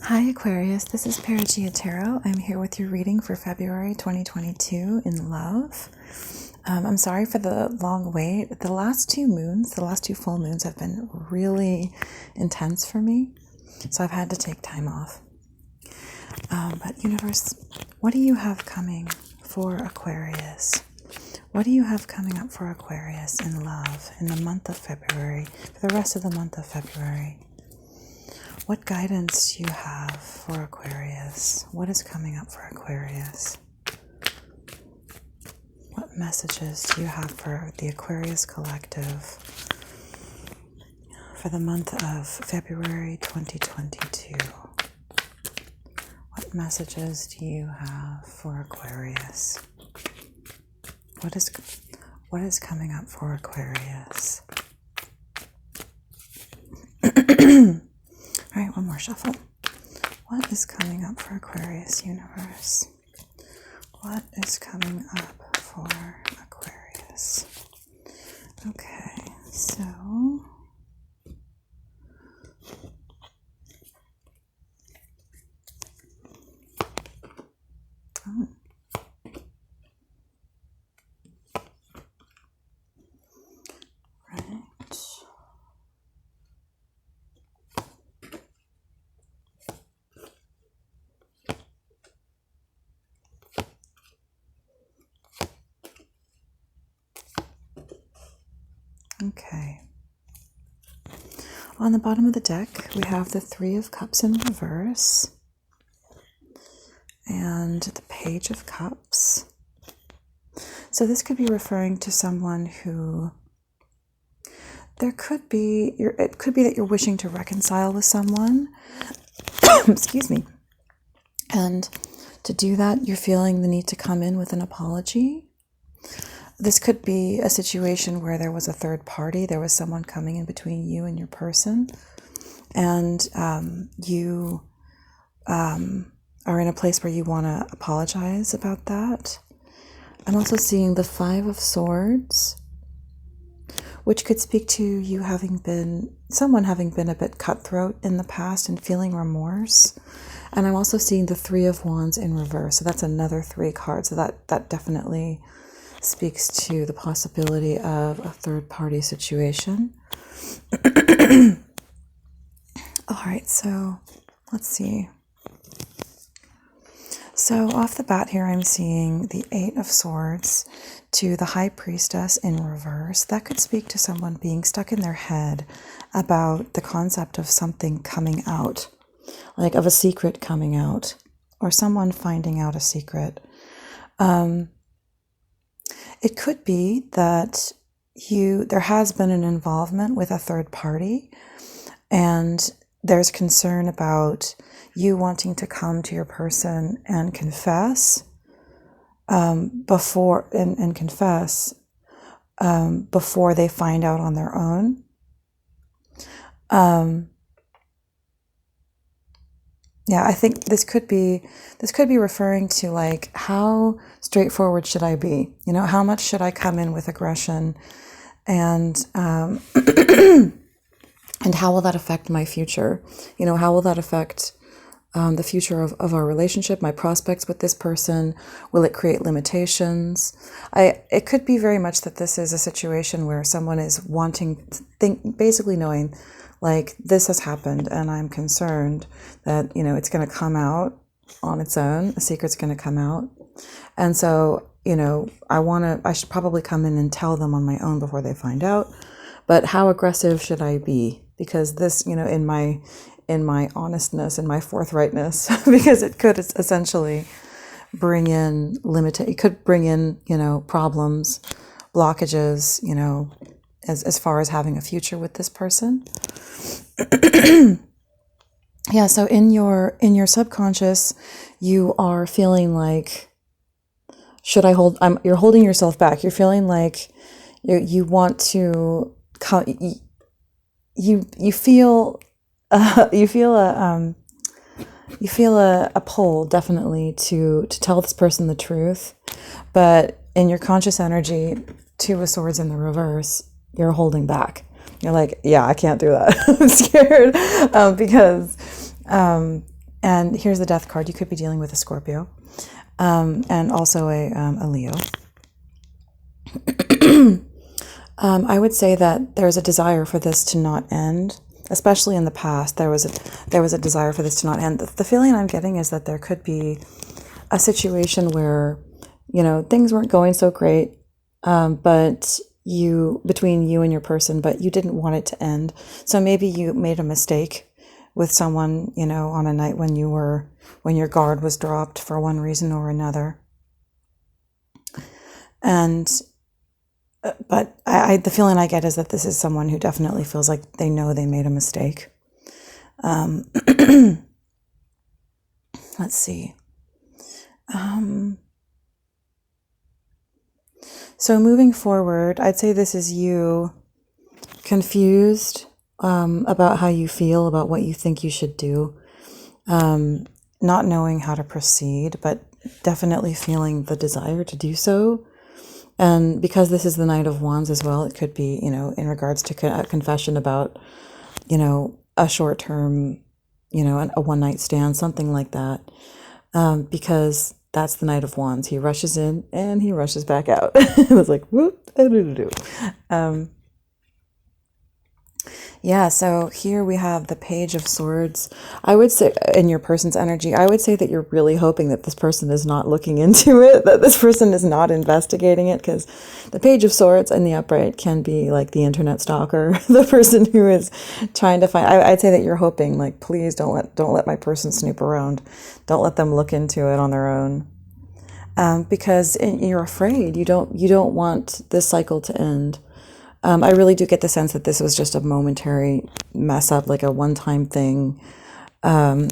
Hi Aquarius, this is Perigaea Tarot. I'm here with your reading for February 2022 in love. I'm sorry for the long wait. The last two full moons have been really intense for me, so I've had to take time off. But universe, what do you have coming for Aquarius? What do you have coming up for Aquarius in love in the month of February, for the rest of the month of February? What guidance do you have for Aquarius? What is coming up for Aquarius? What messages do you have for the Aquarius Collective for the month of February 2022? What messages do you have for Aquarius? What is coming up for Aquarius? All right, one more shuffle. What is coming up for Aquarius universe? What is coming up for Aquarius? Okay, so okay. On the bottom of the deck, we have the Three of Cups in reverse and the Page of Cups. So this could be referring to someone who it could be that you're wishing to reconcile with someone. Excuse me. And to do that, you're feeling the need to come in with an apology. This could be a situation where there was a third party. There was someone coming in between you and your person. And you are in a place where you want to apologize about that. I'm also seeing the Five of Swords, which could speak to you someone having been a bit cutthroat in the past and feeling remorse. And I'm also seeing the Three of Wands in reverse. So that's another 3 cards. So that definitely speaks to the possibility of a third-party situation. All right, so let's see. So off the bat here, I'm seeing the Eight of Swords to the High Priestess in reverse. That could speak to someone being stuck in their head about the concept of something coming out, like of a secret coming out, or someone finding out a secret. It could be that there has been an involvement with a third party, and there's concern about you wanting to come to your person and confess before they find out on their own. Yeah, I think this could be referring to, like, how straightforward should I be? You know, how much should I come in with aggression, and and how will that affect my future? You know, how will that affect the future of our relationship, my prospects with this person? Will it create limitations? It could be very much that this is a situation where someone is basically knowing, like, this has happened and I'm concerned that, you know, it's going to come out on its own. A secret's going to come out. And so, you know, I should probably come in and tell them on my own before they find out. But how aggressive should I be? Because this, you know, in my honestness and my forthrightness, because it could essentially bring in it could bring in, you know, problems, blockages, you know, as far as having a future with this person. Yeah, so in your subconscious, you are feeling like, you're holding yourself back. You're feeling like you want to you feel a pull, definitely, to tell this person the truth, but in your conscious energy, Two of Swords in the reverse, you're holding back. You're like, yeah, I can't do that. I'm scared, because And here's the Death card. You could be dealing with a Scorpio, and also a Leo. I would say that there's a desire for this to not end, especially in the past. There was a desire for this to not end. The feeling I'm getting is that there could be a situation where, things weren't going so great, but between you and your person, but you didn't want it to end. So maybe you made a mistake with someone, on a night when your guard was dropped for one reason or another. And but the feeling I get is that this is someone who definitely feels like they know they made a mistake. Let's see. So moving forward, I'd say this is you confused about how you feel, about what you think you should do, not knowing how to proceed, but definitely feeling the desire to do so. And because this is the Knight of Wands as well, it could be, in regards to a confession about, a short-term, a one-night stand, something like that. Because that's the Knight of Wands. He rushes in and he rushes back out. It was like, whoop, yeah, so here we have the Page of Swords. I would say, in your person's energy, I would say that you're really hoping that this person is not looking into it, that this person is not investigating it, because the Page of Swords in the upright can be like the internet stalker, the person who is trying to find. I'd say that you're hoping, like, please don't let my person snoop around. Don't let them look into it on their own, because you're afraid. You don't want this cycle to end. I really do get the sense that this was just a momentary mess up, like a one-time thing. I'm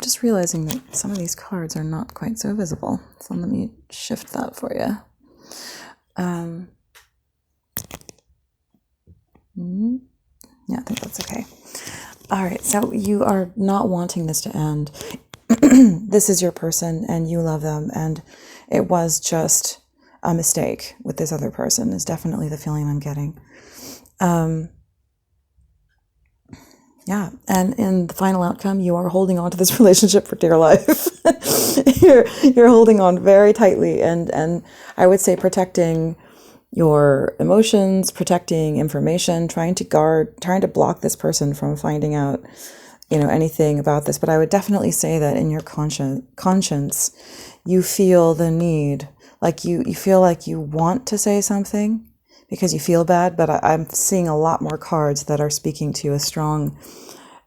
just realizing that some of these cards are not quite so visible. So let me shift that for you. Yeah, I think that's okay. All right, so you are not wanting this to end. This is your person and you love them, and it was just a mistake with this other person is definitely the feeling I'm getting. Yeah, and in the final outcome, you are holding on to this relationship for dear life. You're holding on very tightly, and I would say protecting your emotions, protecting information, trying to block this person from finding out, anything about this. But I would definitely say that in your conscience, you feel the need. Like you feel like you want to say something because you feel bad, but I'm seeing a lot more cards that are speaking to a strong,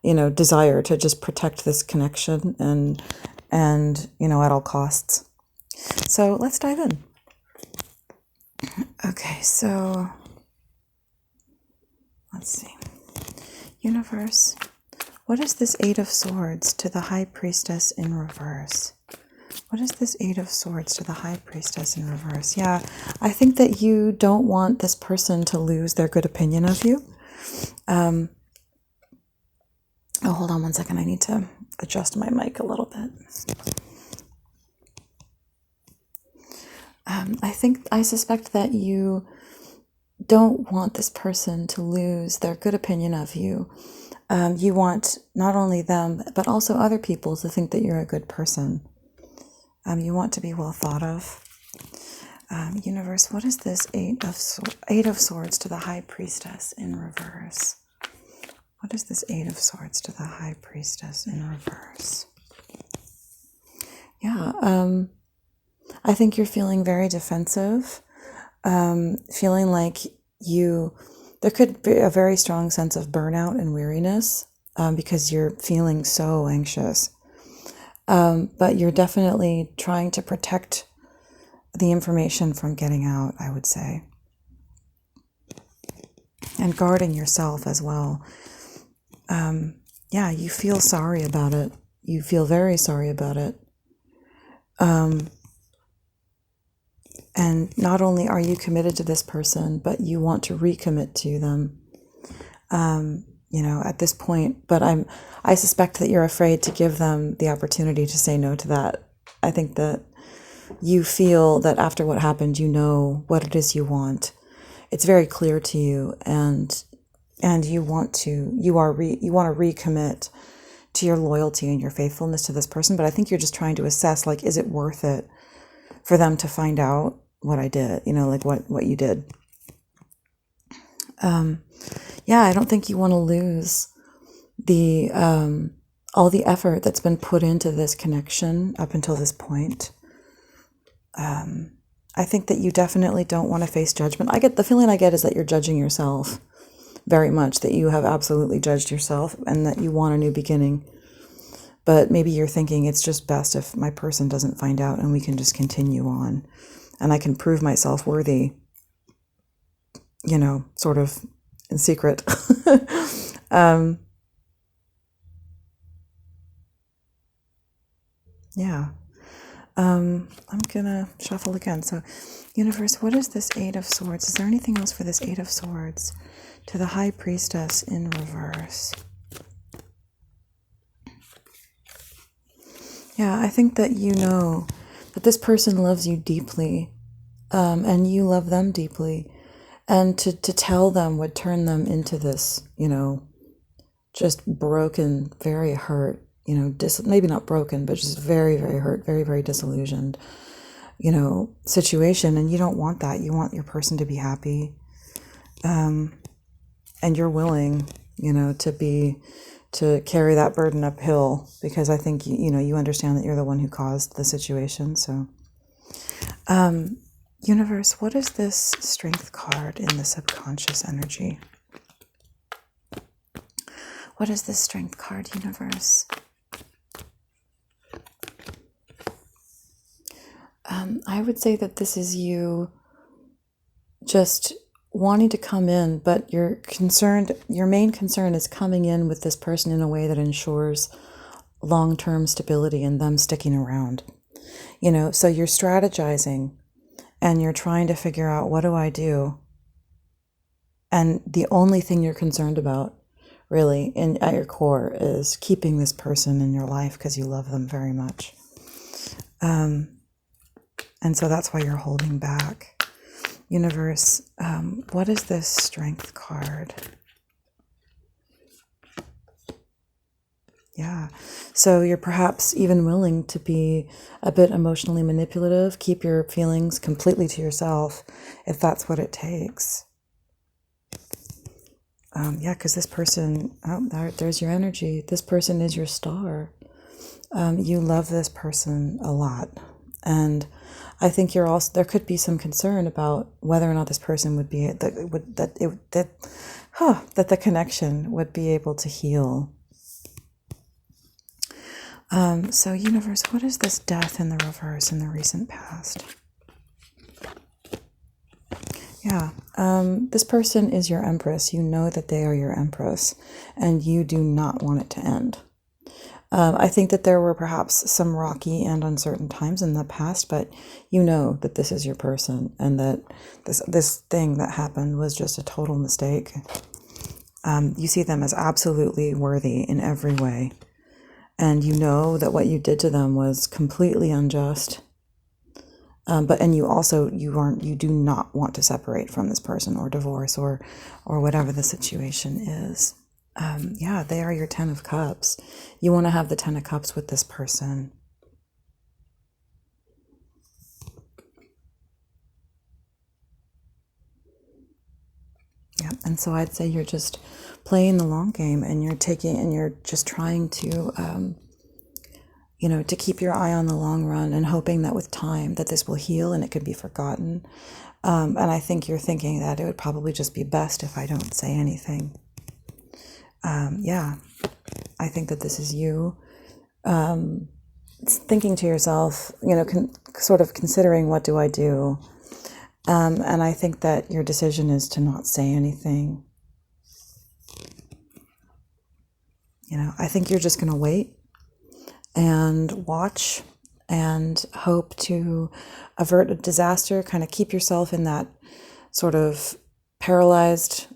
desire to just protect this connection and at all costs. So let's dive in. Okay, so let's see. Universe, what is this Eight of Swords to the High Priestess in reverse? What is this Eight of Swords to the High Priestess in reverse? Yeah, I think that you don't want this person to lose their good opinion of you. Hold on one second. I need to adjust my mic a little bit. I suspect that you don't want this person to lose their good opinion of you. You want not only them, but also other people to think that you're a good person. You want to be well thought of. Universe, what is this Eight of Swords to the High Priestess in reverse? What is this Eight of Swords to the High Priestess in reverse? Yeah, I think you're feeling very defensive, feeling like there could be a very strong sense of burnout and weariness because you're feeling so anxious. But you're definitely trying to protect the information from getting out, I would say. And guarding yourself as well. Yeah, you feel sorry about it. You feel very sorry about it. And not only are you committed to this person, but you want to recommit to them, at this point. But I suspect that you're afraid to give them the opportunity to say no to that. I think that you feel that after what happened, you know what it is you want. It's very clear to you, and you want to recommit to your loyalty and your faithfulness to this person, but I think you're just trying to assess, like, is it worth it for them to find out what I did, like what you did. Yeah, I don't think you want to lose the all the effort that's been put into this connection up until this point. I think that you definitely don't want to face judgment. The feeling I get is that you're judging yourself very much, that you have absolutely judged yourself and that you want a new beginning. But maybe you're thinking it's just best if my person doesn't find out and we can just continue on and I can prove myself worthy, sort of in secret. Yeah. I'm gonna shuffle again. So, universe, what is this Eight of Swords? Is there anything else for this Eight of Swords to the High Priestess in reverse? Yeah, I think that that this person loves you deeply, and you love them deeply, and to tell them would turn them into this, just broken, very hurt, maybe not broken, but just very, very hurt, very, very disillusioned, situation. And you don't want that. You want your person to be happy. And you're willing, to carry that burden uphill, because I think, you understand that you're the one who caused the situation. So, universe, what is this Strength card in the subconscious energy? What is this Strength card, universe? I would say that this is you just wanting to come in, but your main concern is coming in with this person in a way that ensures long-term stability and them sticking around. So you're strategizing and you're trying to figure out, what do I do? And the only thing you're concerned about, really, at your core, is keeping this person in your life because you love them very much. And so that's why you're holding back. Universe, what is this Strength card? Yeah, so you're perhaps even willing to be a bit emotionally manipulative, keep your feelings completely to yourself if that's what it takes. Yeah, because this person, there's your energy. This person is your star. You love this person a lot. And I think there could be some concern about whether or not this person would be, that the connection would be able to heal. So universe, what is this Death in the reverse in the recent past? Yeah, this person is your Empress. You know that they are your Empress, and you do not want it to end. I think that there were perhaps some rocky and uncertain times in the past, but you know that this is your person, and that this thing that happened was just a total mistake. You see them as absolutely worthy in every way, and you know that what you did to them was completely unjust. And you do not want to separate from this person or divorce or whatever the situation is. Yeah, they are your 10 of Cups. You want to have the 10 of Cups with this person. Yeah, and so I'd say you're just playing the long game, and you're just trying to, to keep your eye on the long run and hoping that with time that this will heal and it could be forgotten. And I think you're thinking that it would probably just be best if I don't say anything. Yeah, I think that this is you thinking to yourself, sort of considering, what do I do? And I think that your decision is to not say anything. I think you're just going to wait and watch and hope to avert a disaster, kind of keep yourself in that sort of paralyzed,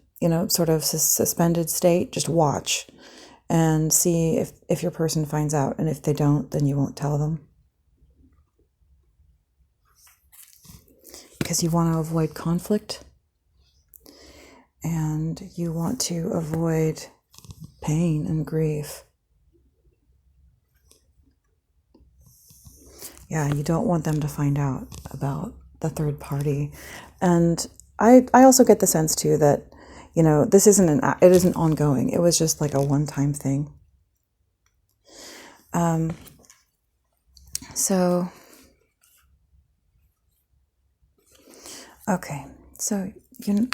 sort of suspended state. Just watch and see if your person finds out. And if they don't, then you won't tell them. Because you want to avoid conflict. And you want to avoid pain and grief. Yeah, you don't want them to find out about the third party. And I also get the sense too that, this it isn't ongoing. It was just like a one-time thing. So, okay. So,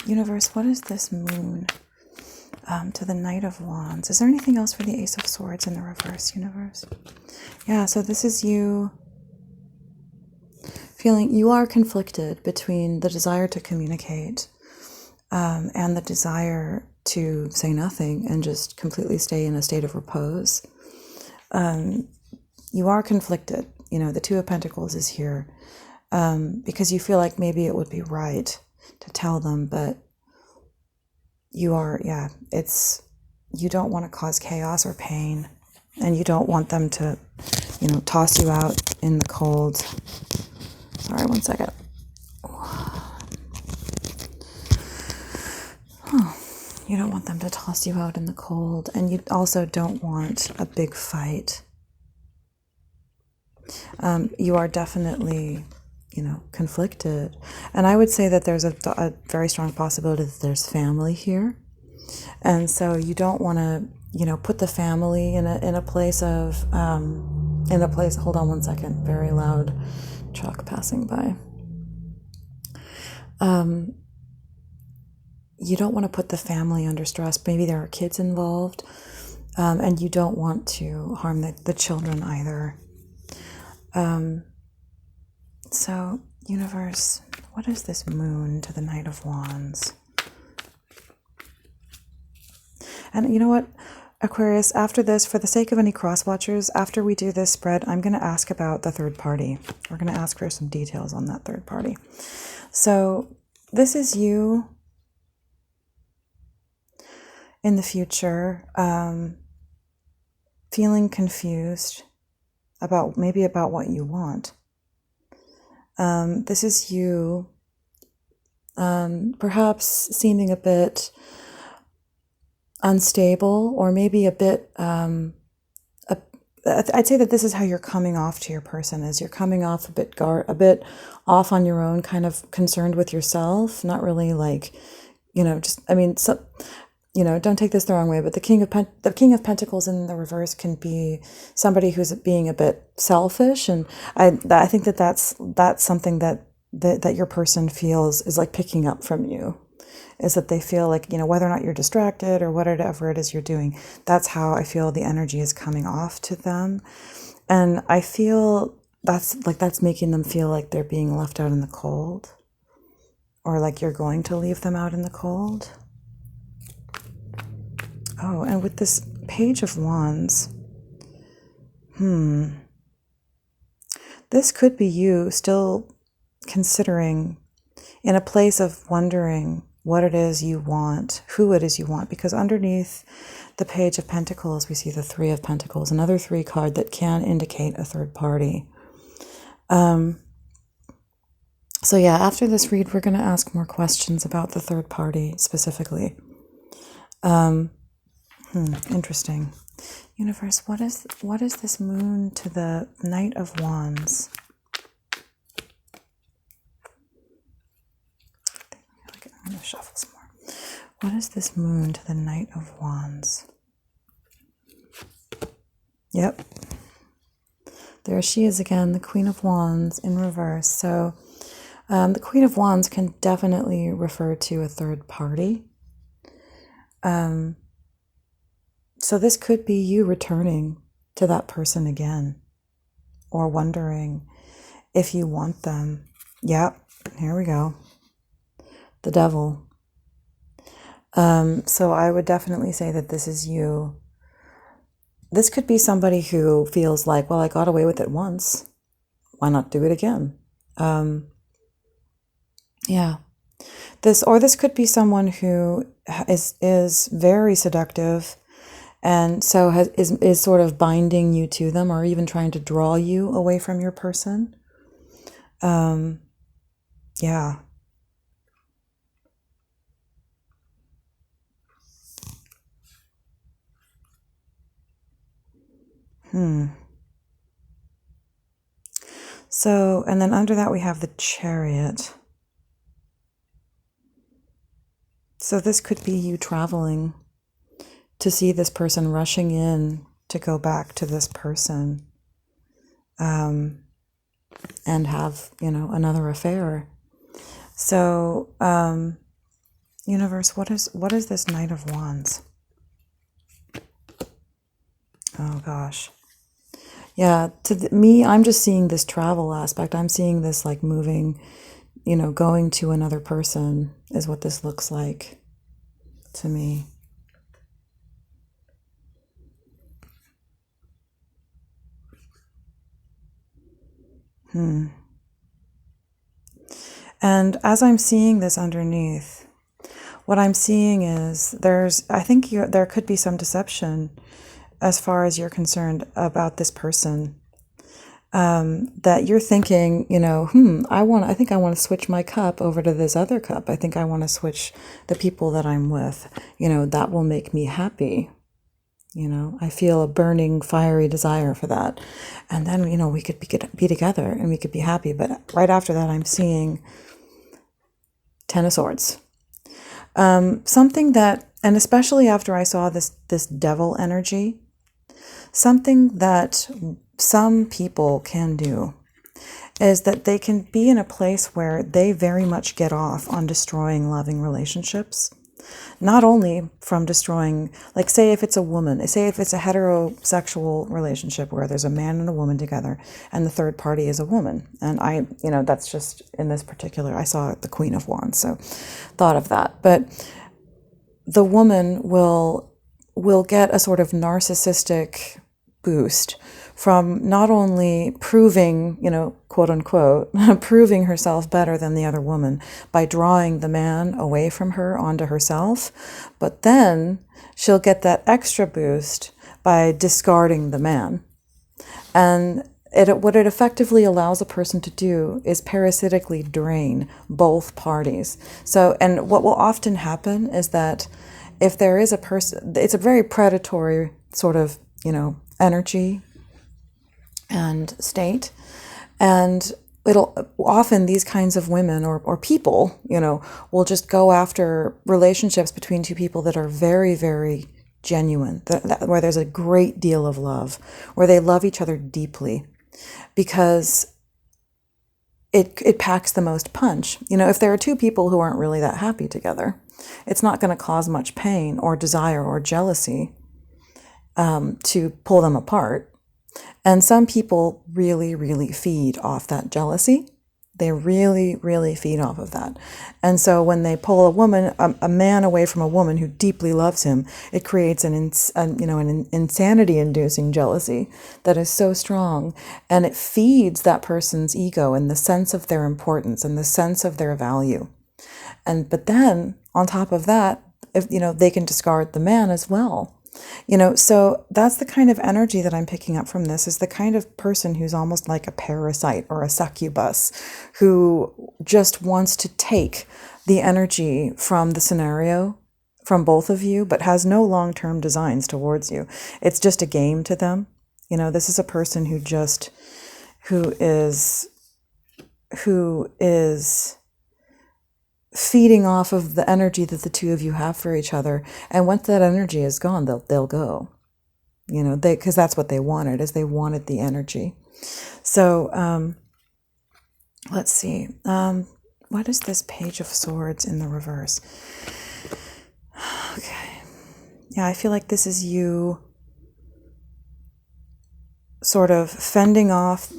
universe, what is this moon to the Knight of Wands? Is there anything else for the Ace of Swords in the reverse, universe? Yeah, so this is you feeling you are conflicted between the desire to communicate and the desire to say nothing and just completely stay in a state of repose. You are conflicted. The Two of Pentacles is here because you feel like maybe it would be right to tell them, but you don't want to cause chaos or pain, and you don't want them to, toss you out in the cold. Sorry, one second. You don't want them to toss you out in the cold, and you also don't want a big fight. You are definitely, conflicted. And I would say that there's a very strong possibility that there's family here. And so you don't want to, put the family in a place of, hold on one second, very loud truck passing by. You don't want to put the family under stress. Maybe there are kids involved, and you don't want to harm the children either. So, universe, what is this moon to the Knight of Wands? And you know what, Aquarius, after this, for the sake of any cross-watchers, after we do this spread, I'm going to ask about the third party. We're going to ask for some details on that third party. So this is you in the future, feeling confused about what you want. This is you perhaps seeming a bit unstable, or maybe a bit, I'd say that this is how you're coming off to your person, is you're coming off a bit off on your own, kind of concerned with yourself, not really like, don't take this the wrong way, but the King of Pentacles in the reverse can be somebody who's being a bit selfish, and I think that's something that your person feels is like picking up from you, is that they feel like, whether or not you're distracted or whatever it is you're doing, that's how I feel the energy is coming off to them, and I feel that's making them feel like they're being left out in the cold, or like you're going to leave them out in the cold. Oh, and with this Page of Wands, this could be you still considering, in a place of wondering what it is you want, who it is you want, because underneath the Page of Pentacles, we see the Three of Pentacles, another 3 card that can indicate a third party. So yeah, after this read, we're going to ask more questions about the third party specifically. Interesting. Universe, what is this moon to the Knight of Wands? I'm going to shuffle some more. What is this moon to the Knight of Wands? Yep. There she is again, the Queen of Wands in reverse. So the Queen of Wands can definitely refer to a third party. So this could be you returning to that person again, or wondering if you want them. Yep, here we go. The Devil. So I would definitely say that this is you. This could be somebody who feels like, well, I got away with it once. Why not do it again? Yeah. This could be someone who is very seductive, and so is sort of binding you to them, or even trying to draw you away from your person. Yeah. So, and then under that we have the Chariot. So this could be you traveling to see this person, rushing in to go back to this person, and have, another affair. So, universe, what is this Knight of Wands? Oh gosh. Yeah, me, I'm just seeing this travel aspect. I'm seeing this like moving, going to another person is what this looks like to me. And as I'm seeing this underneath, what I'm seeing is I think there could be some deception as far as you're concerned about this person. That you're thinking, I think I want to switch my cup over to this other cup. I think I want to switch the people that I'm with. That will make me happy. I feel a burning, fiery desire for that. And then, we could be together and we could be happy. But right after that, I'm seeing Ten of Swords. Something that, and especially after I saw this devil energy, something that some people can do is that they can be in a place where they very much get off on destroying loving relationships. Not only from destroying, like say if it's a woman, say if it's a heterosexual relationship where there's a man and a woman together and the third party is a woman. And that's just in this particular, I saw the Queen of Wands, so thought of that. But the woman will get a sort of narcissistic boost from not only proving, quote unquote, proving herself better than the other woman by drawing the man away from her onto herself, but then she'll get that extra boost by discarding the man. And what it effectively allows a person to do is parasitically drain both parties. So, and what will often happen is that if there is a person, it's a very predatory sort of, energy and state. And it'll often, these kinds of women or people, will just go after relationships between two people that are very, very genuine, where there's a great deal of love, where they love each other deeply, because it packs the most punch. If there are two people who aren't really that happy together, it's not going to cause much pain or desire or jealousy to pull them apart. And some people really, really feed off that jealousy. They really, really feed off of that. And so when they pull a man away from a woman who deeply loves him, it creates an insanity-inducing jealousy that is so strong. And it feeds that person's ego and the sense of their importance and the sense of their value. But then on top of that, if they can discard the man as well. So that's the kind of energy that I'm picking up from this, is the kind of person who's almost like a parasite or a succubus who just wants to take the energy from the scenario, from both of you, but has no long-term designs towards you. It's just a game to them. This is a person who is feeding off of the energy that the two of you have for each other. And once that energy is gone, they'll go, because that's what they wanted, is they wanted the energy. So, let's see. What is this Page of Swords in the reverse? Okay. Yeah, I feel like this is you sort of fending off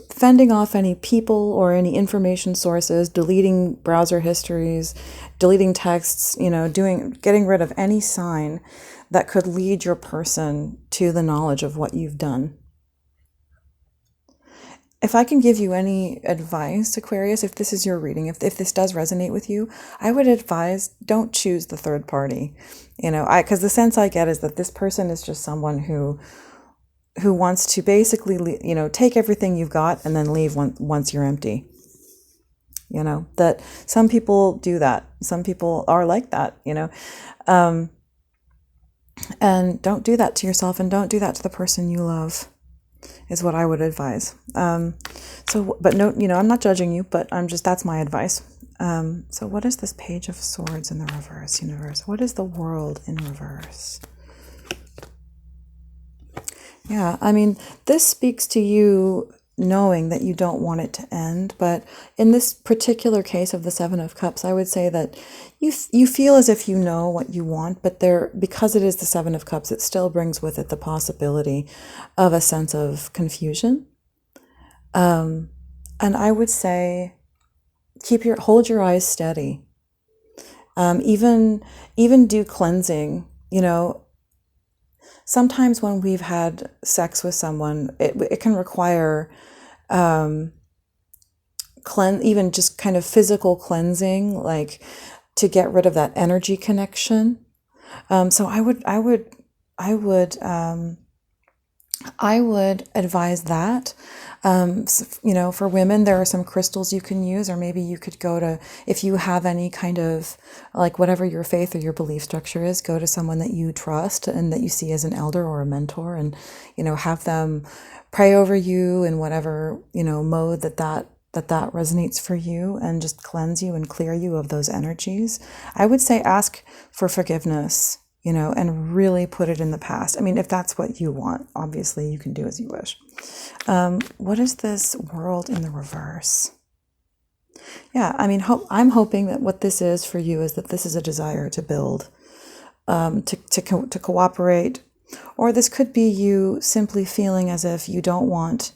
any people or any information sources, deleting browser histories, deleting texts, getting rid of any sign that could lead your person to the knowledge of what you've done. If I can give you any advice, Aquarius, if this is your reading, if this does resonate with you, I would advise don't choose the third party. Because the sense I get is that this person is just someone who wants to basically, take everything you've got and then leave once you're empty. That some people do that. Some people are like that, and don't do that to yourself, and don't do that to the person you love, is what I would advise. So, but no, I'm not judging you, but that's my advice. So what is this Page of Swords in the reverse, universe? What is the World in reverse? Yeah, I mean, this speaks to you knowing that you don't want it to end. But in this particular case of the Seven of Cups, I would say that you feel as if you know what you want, but because it is the Seven of Cups, it still brings with it the possibility of a sense of confusion. And I would say hold your eyes steady. Even do cleansing. Sometimes when we've had sex with someone, it can require even just kind of physical cleansing, like to get rid of that energy connection. So I would advise that. For women, there are some crystals you can use, or maybe you could go to, if you have any kind of, like, whatever your faith or your belief structure is, go to someone that you trust and that you see as an elder or a mentor, and, have them pray over you in whatever, mode that resonates for you, and just cleanse you and clear you of those energies. I would say ask for forgiveness, and really put it in the past. I mean, if that's what you want, obviously you can do as you wish. What is this World in the reverse? Yeah, I mean, I'm hoping that what this is for you is that this is a desire to build, to cooperate, or this could be you simply feeling as if you don't want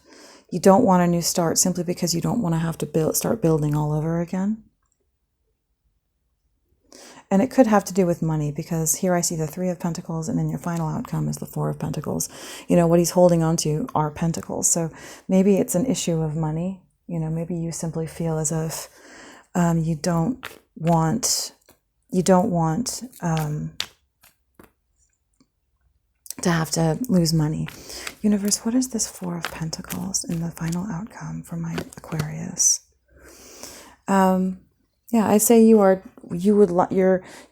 a new start simply because you don't want to have to start building all over again. And it could have to do with money, because here I see the Three of Pentacles, and then your final outcome is the Four of Pentacles. What he's holding on to are pentacles. So maybe it's an issue of money. Maybe you simply feel as if you don't want to have to lose money. Universe, what is this Four of Pentacles in the final outcome for my Aquarius? Yeah, I say you're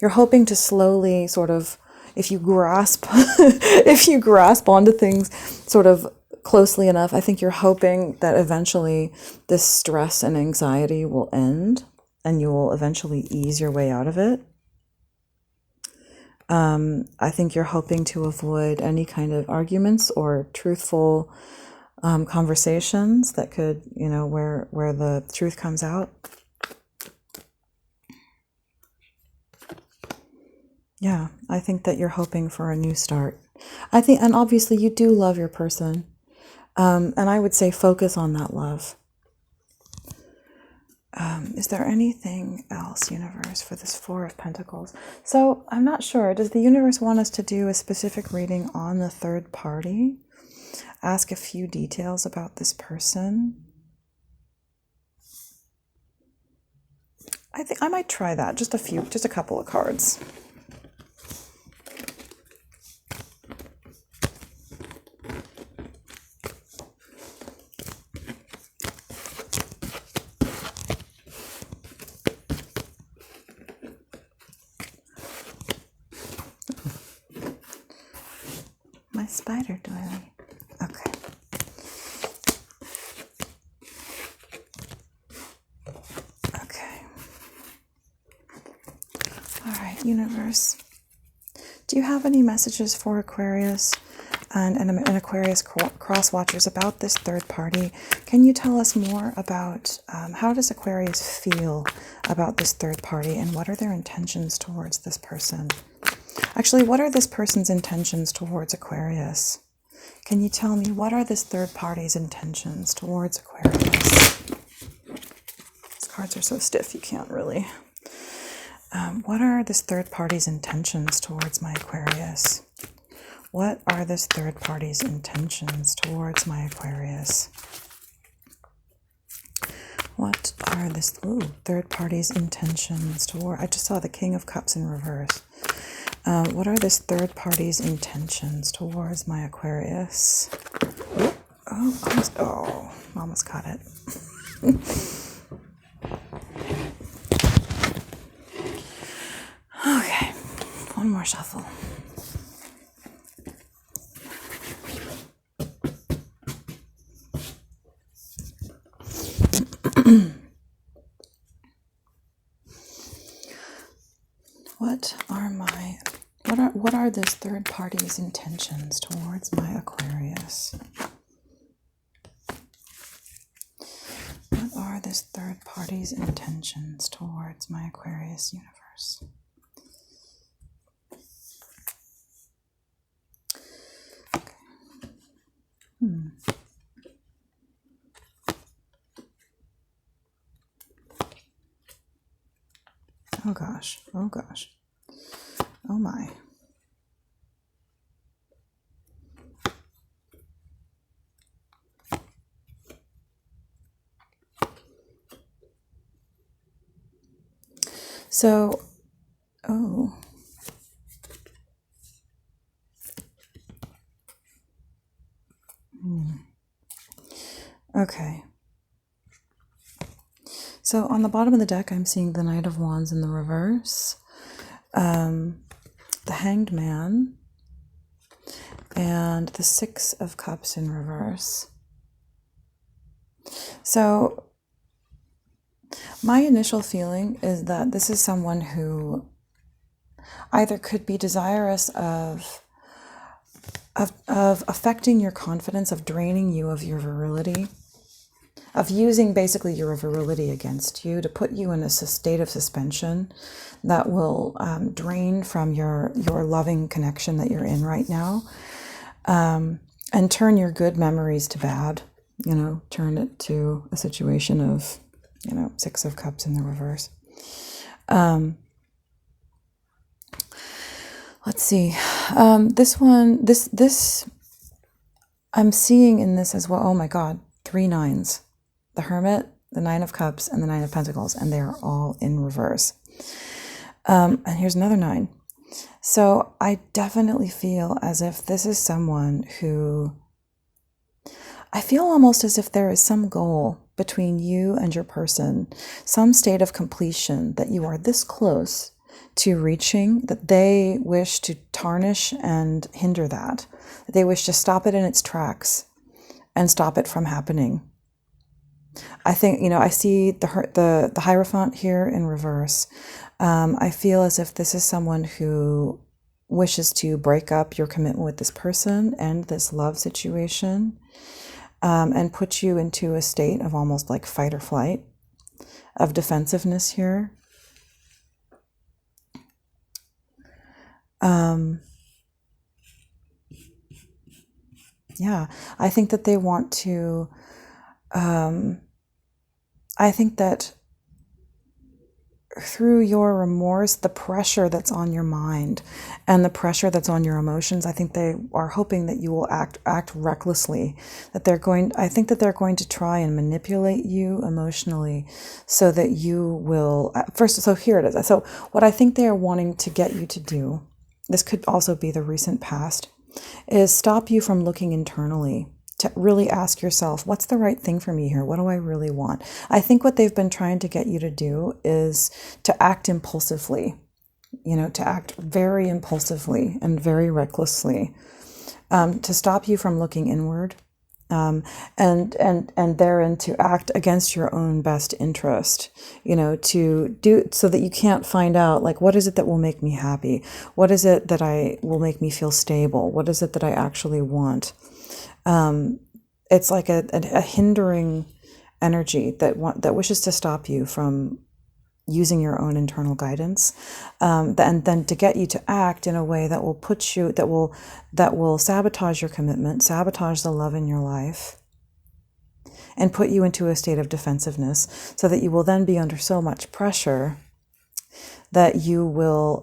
hoping to slowly sort of, if you grasp onto things sort of closely enough, I think you're hoping that eventually this stress and anxiety will end and you will eventually ease your way out of it. I think you're hoping to avoid any kind of arguments or truthful conversations that could, where the truth comes out. Yeah, I think that you're hoping for a new start. And obviously you do love your person. And I would say focus on that love. Is there anything else, universe, for this Four of Pentacles? So I'm not sure. Does the universe want us to do a specific reading on the third party? Ask a few details about this person? I think I might try that. Just a couple of cards. My spider doily. Okay. Okay. All right, universe. Do you have any messages for Aquarius and Aquarius cross watchers about this third party? Can you tell us more about how does Aquarius feel about this third party, and what are their intentions towards this person? Actually, what are this person's intentions towards Aquarius? Can you tell me, what are this third party's intentions towards Aquarius? These cards are so stiff, you can't really. What are this third party's intentions towards my Aquarius? What are this third party's intentions towards my Aquarius? What are this third party's intentions toward? I just saw the King of Cups in reverse. What are this third party's intentions towards my Aquarius? Almost caught it. Okay, one more shuffle. What are this third party's intentions towards my Aquarius? What are this third party's intentions towards my Aquarius universe? Okay. Oh gosh. Oh gosh. Oh my. So, oh. Okay. So on the bottom of the deck, I'm seeing the Knight of Wands in the reverse, the Hanged Man, and the Six of Cups in reverse. So my initial feeling is that this is someone who either could be desirous of affecting your confidence, of draining you of your virility, of using basically your virility against you to put you in a state of suspension that will drain from your loving connection that you're in right now, and turn your good memories to bad, turn it to a situation of, Six of Cups in the reverse. Let's see. This I'm seeing in this as well. Oh my God, 3 nines. The Hermit, the Nine of Cups, and the Nine of Pentacles, and they are all in reverse. And here's another 9. So I definitely feel as if this is someone who, I feel almost as if there is some goal between you and your person, some state of completion that you are this close to reaching, that they wish to tarnish and hinder that they wish to stop it in its tracks and stop it from happening. I think, I see the Hierophant here in reverse. I feel as if this is someone who wishes to break up your commitment with this person and this love situation, and put you into a state of almost like fight or flight, of defensiveness here. Yeah, I think that they want to, I think that through your remorse, the pressure that's on your mind and the pressure that's on your emotions, I think they are hoping that you will act recklessly, I think that they're going to try and manipulate you emotionally so that you will, so here it is. So what I think they are wanting to get you to do, this could also be the recent past, is stop you from looking internally, to really ask yourself, what's the right thing for me here? What do I really want? I think what they've been trying to get you to do is to act impulsively, to act very impulsively and very recklessly, to stop you from looking inward, and therein to act against your own best interest, to do so that you can't find out, like, what is it that will make me happy? What is it that will make me feel stable? What is it that I actually want? It's like a hindering energy that wishes to stop you from using your own internal guidance, and then to get you to act in a way that will that will sabotage your commitment, sabotage the love in your life, and put you into a state of defensiveness, so that you will then be under so much pressure that you will,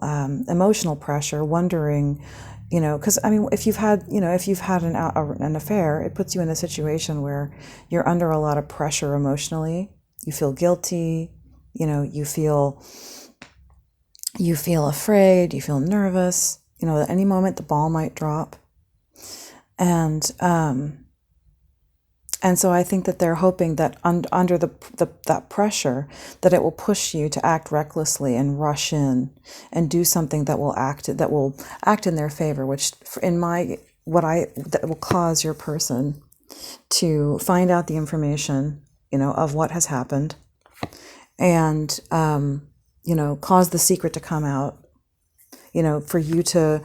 emotional pressure, wondering, because if you've had an affair, it puts you in a situation where you're under a lot of pressure emotionally. You feel guilty, you feel afraid, you feel nervous, at any moment the ball might drop. And so I think that they're hoping that under that pressure, that it will push you to act recklessly and rush in and do something that will act in their favor, which that will cause your person to find out the information of what has happened, and, cause the secret to come out, for you to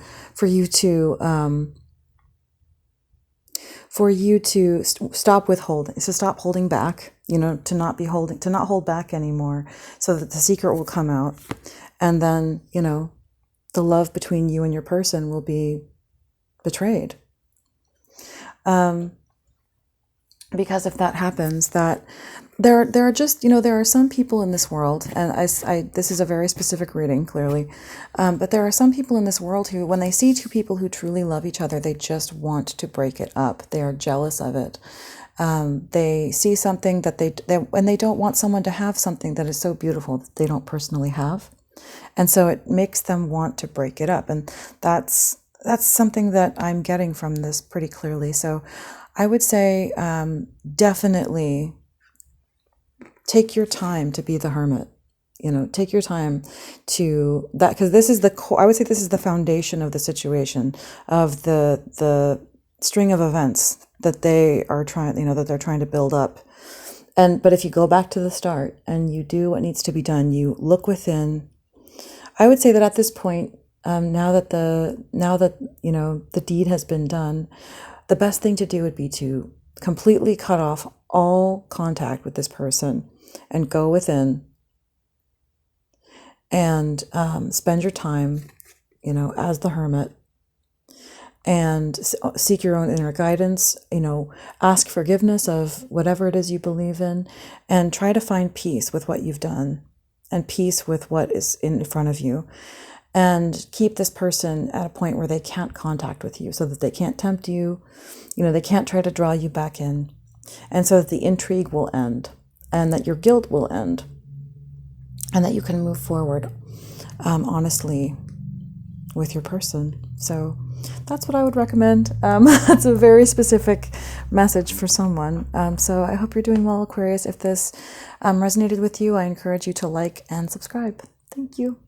stop withholding, to stop holding back, to not hold back anymore, so that the secret will come out. And then, the love between you and your person will be betrayed. Because if that happens, that there are just, there are some people in this world, and this is a very specific reading, clearly, but there are some people in this world who, when they see two people who truly love each other, they just want to break it up. They are jealous of it. They see something that and they don't want someone to have something that is so beautiful that they don't personally have. And so it makes them want to break it up. And that's something that I'm getting from this pretty clearly. So I would say, definitely take your time to be the hermit. Take your time to that, because this is I would say this is the foundation of the situation, of the string of events that they are trying, that they're trying to build up. But if you go back to the start and you do what needs to be done, you look within. I would say that at this point, now that the deed has been done, the best thing to do would be to completely cut off all contact with this person and go within and spend your time, as the hermit, and seek your own inner guidance, ask forgiveness of whatever it is you believe in, and try to find peace with what you've done and peace with what is in front of you. And keep this person at a point where they can't contact with you, so that they can't tempt you, they can't try to draw you back in. And so that the intrigue will end, and that your guilt will end, and that you can move forward honestly with your person. So that's what I would recommend. That's a very specific message for someone. So I hope you're doing well, Aquarius. If this resonated with you, I encourage you to like and subscribe. Thank you.